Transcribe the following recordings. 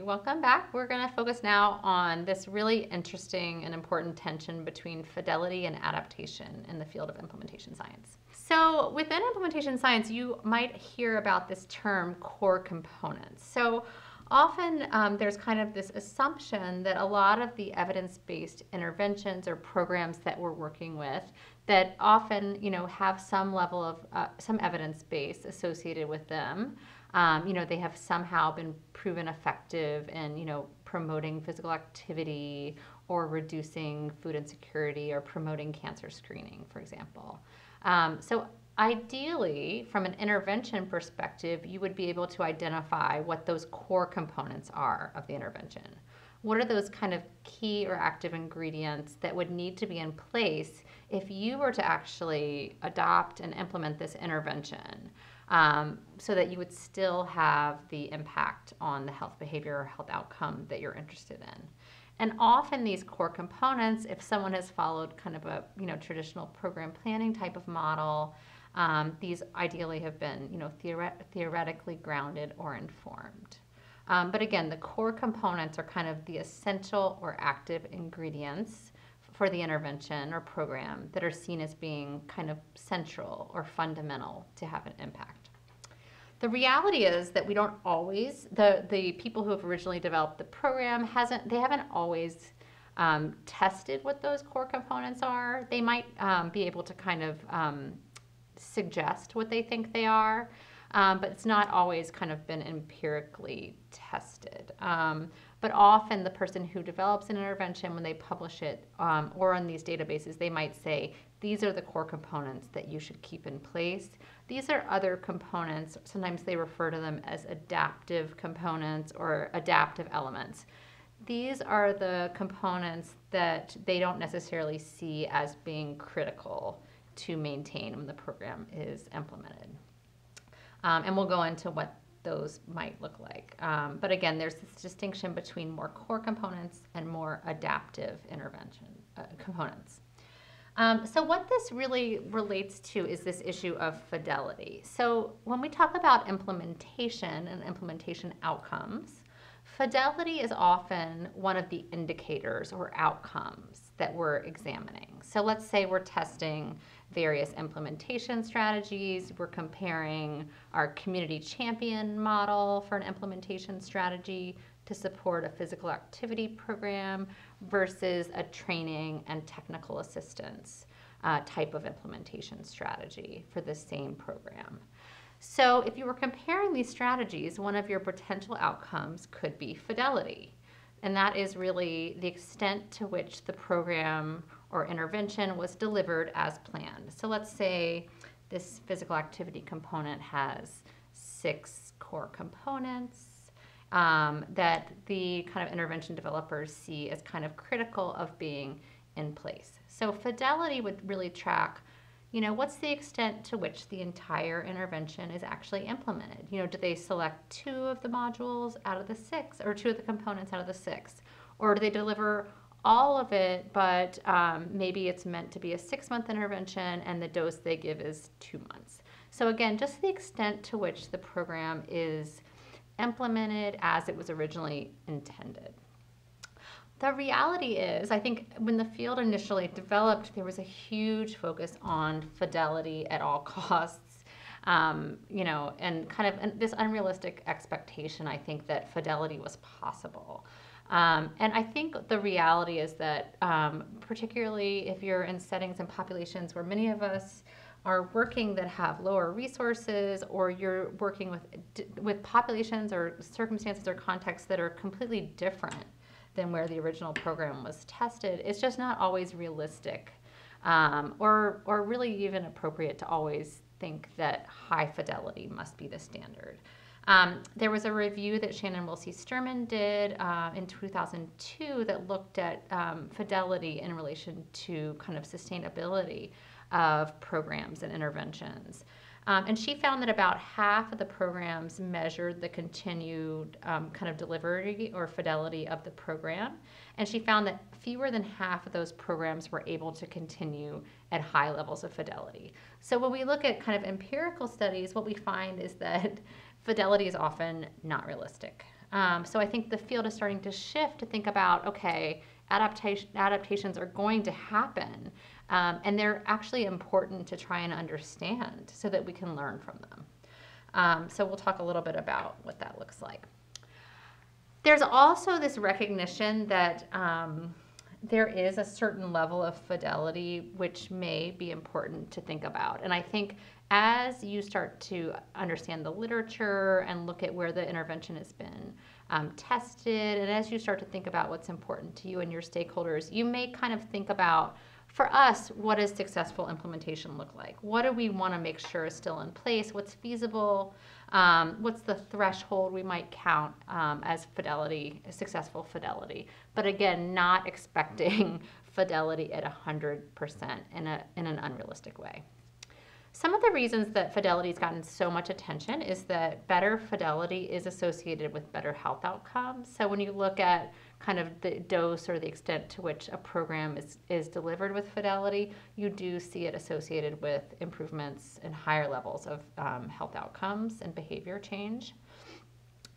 Welcome back. We're going to focus now on this really interesting and important tension between fidelity and adaptation in the field of implementation science. So within implementation science, you might hear about this term core components. So often there's kind of this assumption that a lot of the evidence-based interventions or programs that we're working with that often, have some level of some evidence base associated with them. They have somehow been proven effective in, promoting physical activity or reducing food insecurity or promoting cancer screening, for example. So ideally, from an intervention perspective, you would be able to identify what those core components are of the intervention. What are those kind of key or active ingredients that would need to be in place if you were to actually adopt and implement this intervention, so that you would still have the impact on the health behavior or health outcome that you're interested in? And often these core components, if someone has followed kind of a traditional program planning type of model, these ideally have been theoretically grounded or informed. But again, the core components are kind of the essential or active ingredients for the intervention or program that are seen as being kind of central or fundamental to have an impact. The reality is that we don't always, the people who have originally developed the program haven't always tested what those core components are. They might be able to kind of suggest what they think they are, but it's not always kind of been empirically tested. But often the person who develops an intervention, when they publish it or on these databases, they might say, these are the core components that you should keep in place. These are other components. Sometimes they refer to them as adaptive components or adaptive elements. These are the components that they don't necessarily see as being critical to maintain when the program is implemented. And we'll go into what those might look like. But again, there's this distinction between more core components and more adaptive intervention components. So what this really relates to is this issue of fidelity. So when we talk about implementation and implementation outcomes, fidelity is often one of the indicators or outcomes that we're examining. So let's say we're testing various implementation strategies. We're comparing our community champion model for an implementation strategy to support a physical activity program versus a training and technical assistance type of implementation strategy for the same program. So if you were comparing these strategies, one of your potential outcomes could be fidelity. And that is really the extent to which the program or intervention was delivered as planned. So let's say this physical activity component has 6 core components that the kind of intervention developers see as kind of critical of being in place. So fidelity would really track, what's the extent to which the entire intervention is actually implemented? Do they select 2 of the modules out of the 6 or 2 of the components out of the 6? Or do they deliver all of it, but maybe it's meant to be a 6-month intervention and the dose they give is 2 months? So again, just the extent to which the program is implemented as it was originally intended. The reality is, I think when the field initially developed, there was a huge focus on fidelity at all costs, and this unrealistic expectation, I think, that fidelity was possible. And I think the reality is that, particularly if you're in settings and populations where many of us are working that have lower resources, or you're working with populations or circumstances or contexts that are completely different than where the original program was tested, it's just not always realistic or really even appropriate to always think that high fidelity must be the standard. There was a review that Shannon Wilsey-Sturman did in 2002 that looked at fidelity in relation to kind of sustainability of programs and interventions. And she found that about half of the programs measured the continued kind of delivery or fidelity of the program. And she found that fewer than half of those programs were able to continue at high levels of fidelity. So when we look at kind of empirical studies, what we find is that fidelity is often not realistic. So I think the field is starting to shift to think about, okay, adaptations are going to happen, and they're actually important to try and understand so that we can learn from them. So we'll talk a little bit about what that looks like. There's also this recognition that there is a certain level of fidelity which may be important to think about. And I think as you start to understand the literature and look at where the intervention has been tested, and as you start to think about what's important to you and your stakeholders, you may kind of think about, for us, what does successful implementation look like? What do we want to make sure is still in place? What's feasible? What's the threshold we might count as fidelity, successful fidelity? But again, not expecting fidelity at 100% in an unrealistic way. Some of the reasons that fidelity has gotten so much attention is that better fidelity is associated with better health outcomes. So when you look at kind of the dose or the extent to which a program is delivered with fidelity, you do see it associated with improvements and higher levels of health outcomes and behavior change.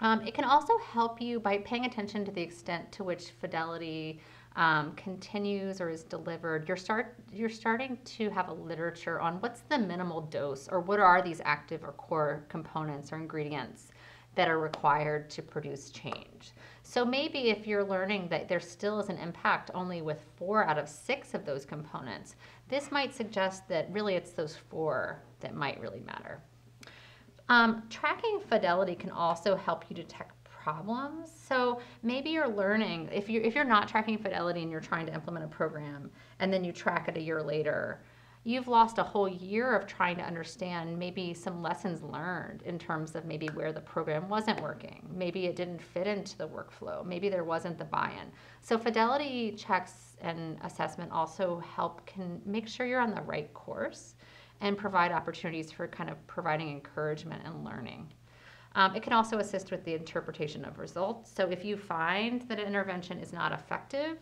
It can also help you by paying attention to the extent to which fidelity continues or is delivered. You're starting to have a literature on what's the minimal dose, or what are these active or core components or ingredients that are required to produce change. So maybe if you're learning that there still is an impact only with 4 out of 6 of those components, this might suggest that really it's those 4 that might really matter. Tracking fidelity can also help you detect problems. So maybe you're learning, if you're not tracking fidelity and you're trying to implement a program and then you track it a year later, you've lost a whole year of trying to understand maybe some lessons learned in terms of maybe where the program wasn't working. Maybe it didn't fit into the workflow. Maybe there wasn't the buy-in. So fidelity checks and assessment also can make sure you're on the right course and provide opportunities for kind of providing encouragement and learning. It can also assist with the interpretation of results. So if you find that an intervention is not effective,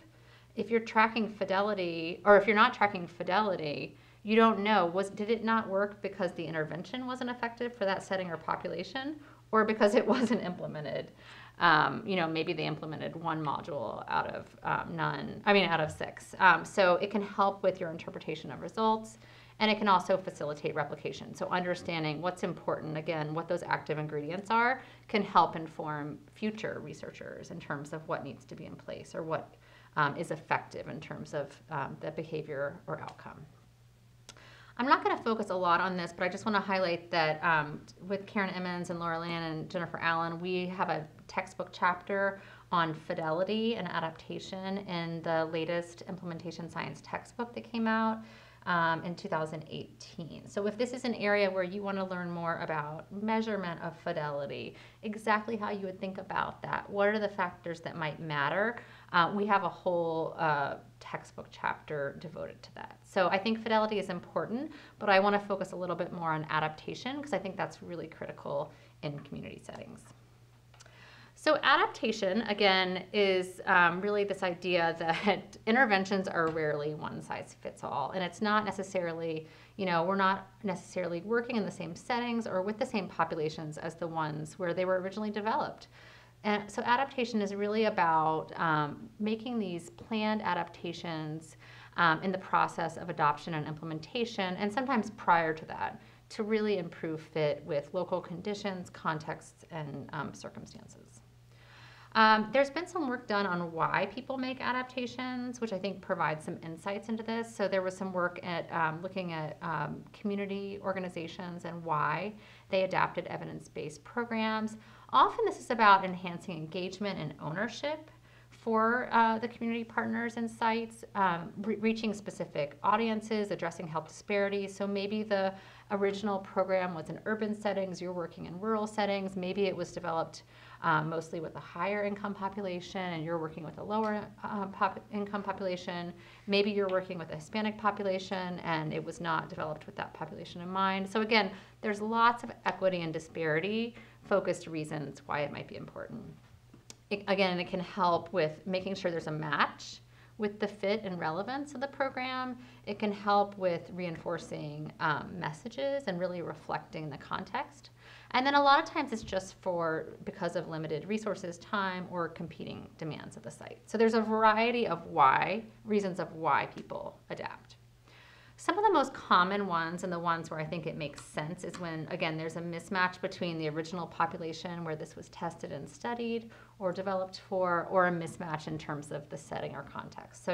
if you're tracking fidelity, or if you're not tracking fidelity, you don't know, did it not work because the intervention wasn't effective for that setting or population, or because it wasn't implemented? Maybe they implemented 1 module out of 6. So it can help with your interpretation of results. And it can also facilitate replication. So understanding what's important, again, what those active ingredients are, can help inform future researchers in terms of what needs to be in place or what is effective in terms of the behavior or outcome. I'm not going to focus a lot on this, but I just want to highlight that with Karen Emmons and Laura Land and Jennifer Allen, we have a textbook chapter on fidelity and adaptation in the latest implementation science textbook that came out in 2018. So if this is an area where you want to learn more about measurement of fidelity, exactly how you would think about that, what are the factors that might matter, we have a whole textbook chapter devoted to that. So I think fidelity is important, but I want to focus a little bit more on adaptation because I think that's really critical in community settings. So adaptation, again, is really this idea that interventions are rarely one size fits all. And it's not necessarily, we're not necessarily working in the same settings or with the same populations as the ones where they were originally developed. And so adaptation is really about making these planned adaptations in the process of adoption and implementation, and sometimes prior to that, to really improve fit with local conditions, contexts, and circumstances. There's been some work done on why people make adaptations, which I think provides some insights into this. So there was some work at looking at community organizations and why they adapted evidence-based programs. Often this is about enhancing engagement and ownership for the community partners and sites, reaching specific audiences, addressing health disparities. So maybe the original program was in urban settings, you're working in rural settings. Maybe it was developed mostly with a higher income population and you're working with a lower income population. Maybe you're working with a Hispanic population and it was not developed with that population in mind. So again, there's lots of equity and disparity focused reasons why it might be important. Again, it can help with making sure there's a match with the fit and relevance of the program. It can help with reinforcing messages and really reflecting the context. And then a lot of times it's just because of limited resources, time, or competing demands of the site. So there's a variety of reasons of why people adapt. Some of the most common ones, and the ones where I think it makes sense, is when, again, there's a mismatch between the original population where this was tested and studied or developed for, or a mismatch in terms of the setting or context. So,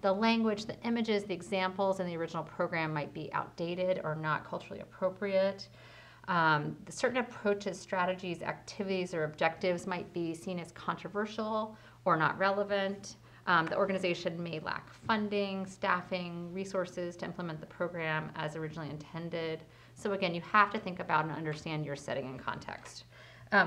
the language, the images, the examples in the original program might be outdated or not culturally appropriate. Certain approaches, strategies, activities, or objectives might be seen as controversial or not relevant. The organization may lack funding, staffing, resources to implement the program as originally intended. So again, you have to think about and understand your setting and context.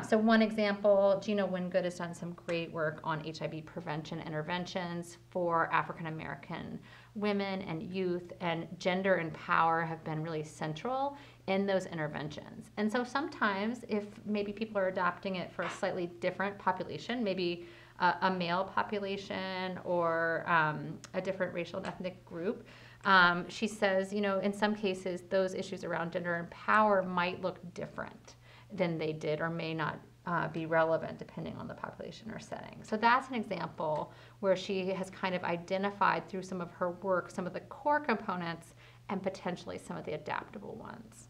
So one example, Gina Wingood has done some great work on HIV prevention interventions for African American women and youth, and gender and power have been really central in those interventions. And so sometimes if maybe people are adopting it for a slightly different population, maybe a male population or a different racial and ethnic group, she says, in some cases, those issues around gender and power might look different than they did or may not be relevant depending on the population or setting. So that's an example where she has kind of identified through some of her work some of the core components and potentially some of the adaptable ones.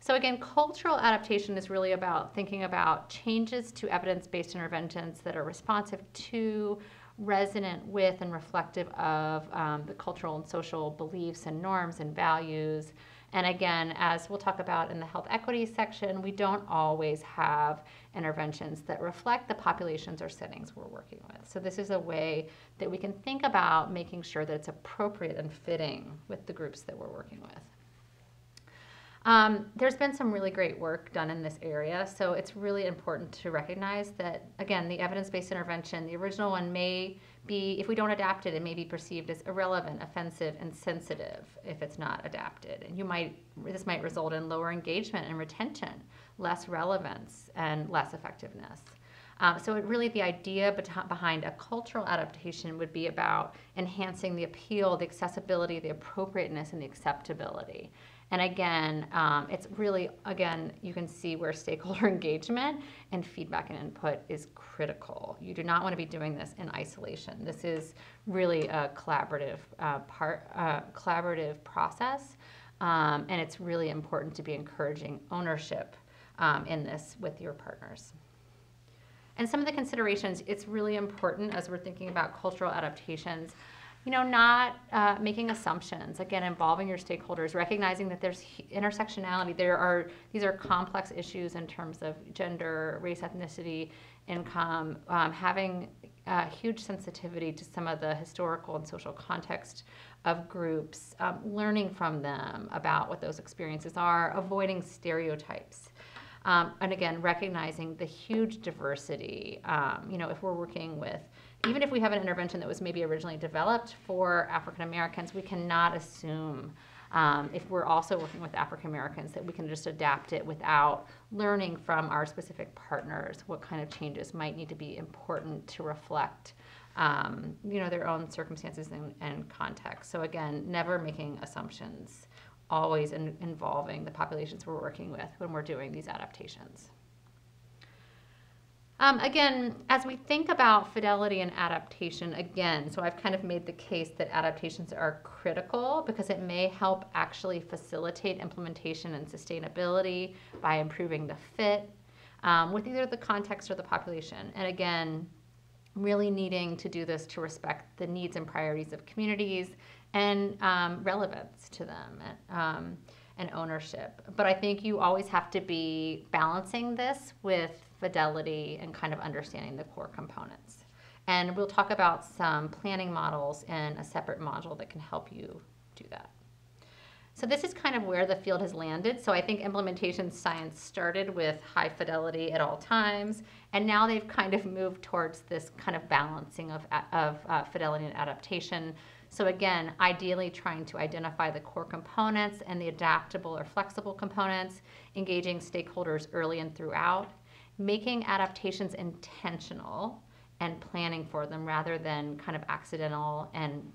So again, cultural adaptation is really about thinking about changes to evidence-based interventions that are responsive to, resonant with, and reflective of the cultural and social beliefs and norms and values. And again, as we'll talk about in the health equity section, we don't always have interventions that reflect the populations or settings we're working with. So this is a way that we can think about making sure that it's appropriate and fitting with the groups that we're working with. There's been some really great work done in this area, so it's really important to recognize that, again, the evidence-based intervention, the original one may be, if we don't adapt it, it may be perceived as irrelevant, offensive, and sensitive if it's not adapted. And this might result in lower engagement and retention, less relevance, and less effectiveness. So the idea behind a cultural adaptation would be about enhancing the appeal, the accessibility, the appropriateness, and the acceptability. And again, it's really, you can see where stakeholder engagement and feedback and input is critical. You do not want to be doing this in isolation. This is really a collaborative process, and it's really important to be encouraging ownership in this with your partners. And some of the considerations, it's really important as we're thinking about cultural adaptations, not making assumptions, again, involving your stakeholders, recognizing that there's intersectionality. These are complex issues in terms of gender, race, ethnicity, income, having huge sensitivity to some of the historical and social context of groups, learning from them about what those experiences are, avoiding stereotypes. And again, recognizing the huge diversity, if we're working with, even if we have an intervention that was maybe originally developed for African Americans, we cannot assume, if we're also working with African Americans, that we can just adapt it without learning from our specific partners what kind of changes might need to be important to reflect, their own circumstances and context. So again, never making assumptions, always involving the populations we're working with when we're doing these adaptations. Again, as we think about fidelity and adaptation, so I've kind of made the case that adaptations are critical because it may help actually facilitate implementation and sustainability by improving the fit with either the context or the population. And again, really needing to do this to respect the needs and priorities of communities and relevance to them and ownership. But I think you always have to be balancing this with fidelity and kind of understanding the core components. And we'll talk about some planning models in a separate module that can help you do that. So this is kind of where the field has landed. So I think implementation science started with high fidelity at all times, and now they've kind of moved towards this kind of balancing of fidelity and adaptation. So again, ideally trying to identify the core components and the adaptable or flexible components, engaging stakeholders early and throughout, making adaptations intentional, and planning for them rather than kind of accidental and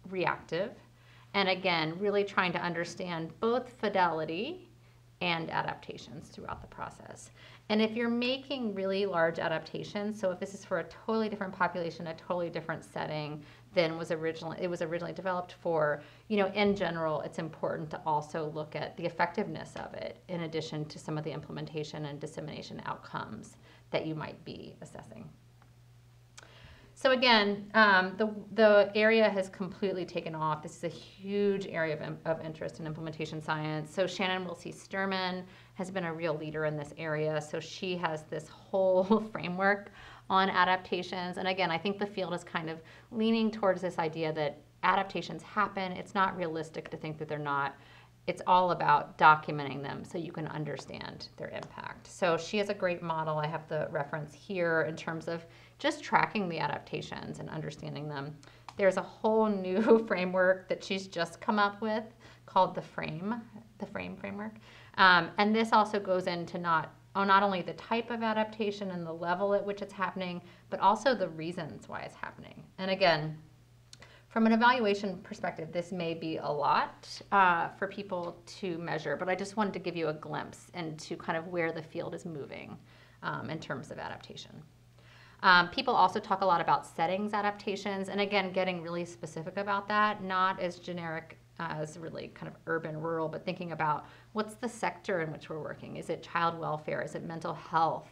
reactive. And again, really trying to understand both fidelity and adaptations throughout the process. And if you're making really large adaptations, so if this is for a totally different population, a totally different setting than it was originally developed for, in general, it's important to also look at the effectiveness of it in addition to some of the implementation and dissemination outcomes that you might be assessing. So again, the area has completely taken off. This is a huge area of interest in implementation science. So Shannon Wilsey-Sturman has been a real leader in this area. So she has this whole framework on adaptations. And again, I think the field is kind of leaning towards this idea that adaptations happen. It's not realistic to think that they're not. It's all about documenting them so you can understand their impact. So she has a great model. I have the reference here in terms of just tracking the adaptations and understanding them. There's a whole new framework that she's just come up with called the FRAME framework. And this also goes into not only the type of adaptation and the level at which it's happening, but also the reasons why it's happening. And again, from an evaluation perspective, this may be a lot for people to measure, but I just wanted to give you a glimpse into kind of where the field is moving in terms of adaptation. People also talk a lot about settings adaptations, and again, getting really specific about that, not as generic as really kind of urban, rural, but thinking about what's the sector in which we're working. Is it child welfare? Is it mental health?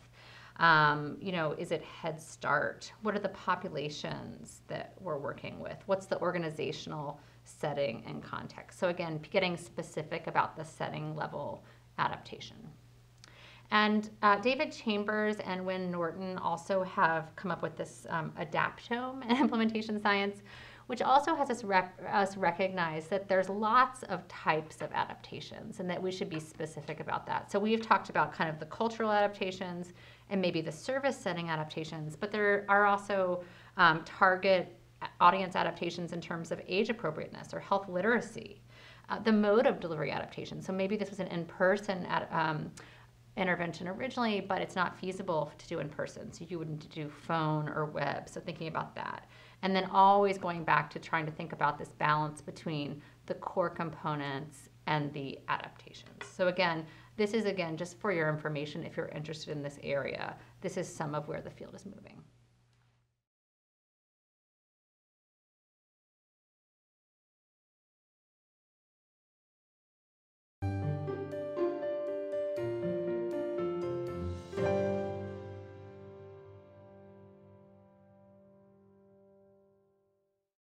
Is it Head Start? What are the populations that we're working with? What's the organizational setting and context? So again, getting specific about the setting level adaptation. And David Chambers and Wynne Norton also have come up with this adaptome in implementation science, which also has us recognize that there's lots of types of adaptations and that we should be specific about that. So we've talked about kind of the cultural adaptations and maybe the service setting adaptations, but there are also target audience adaptations in terms of age appropriateness or health literacy, the mode of delivery adaptation. So maybe this was an in-person intervention originally, but it's not feasible to do in person. So you wouldn't do phone or web. So thinking about that. And then always going back to trying to think about this balance between the core components and the adaptations. So again, this is just for your information if you're interested in this area. This is some of where the field is moving.